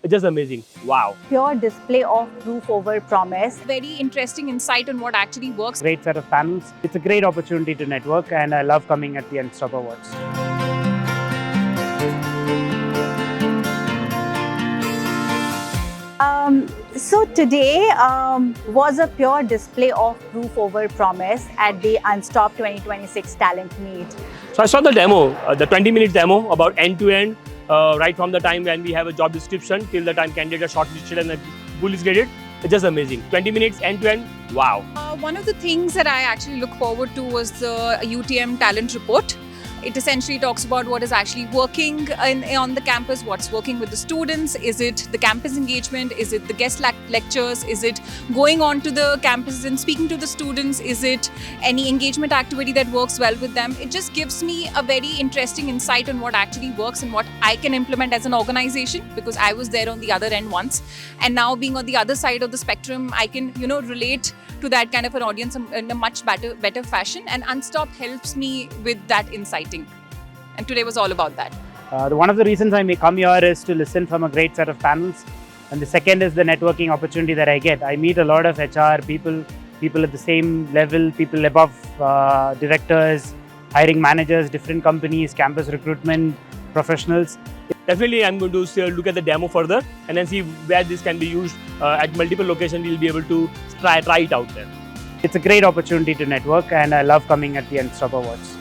It's just amazing. Wow. Pure display of proof over promise. Very interesting insight on what actually works. Great set of panels. It's a great opportunity to network, and I love coming at the Unstop Awards. So today was a pure display of proof over promise at the Unstop 2026 Talent Meet. So I saw the demo, the 20-minute demo about end-to-end, right from the time when we have a job description till the time candidates are shortlisted and the pool is graded. It's just amazing. 20 minutes end-to-end, wow. One of the things that I actually look forward to was the UTM Talent Report. It essentially talks about what is actually working on the campus, what's working with the students. Is it the campus engagement? Is it the guest lectures? Is it going on to the campuses and speaking to the students? Is it any engagement activity that works well with them? It just gives me a very interesting insight on what actually works and what I can implement as an organization, because I was there on the other end once. And now being on the other side of the spectrum, I can, relate to that kind of an audience in a much better fashion. And Unstop helps me with that insight. And today was all about that. One of the reasons I may come here is to listen from a great set of panels. And the second is the networking opportunity that I get. I meet a lot of HR people at the same level, people above directors, hiring managers, different companies, campus recruitment professionals. Definitely, I'm going to look at the demo further and then see where this can be used at multiple locations. We'll be able to try it out there. It's a great opportunity to network, and I love coming at the Unstop Awards.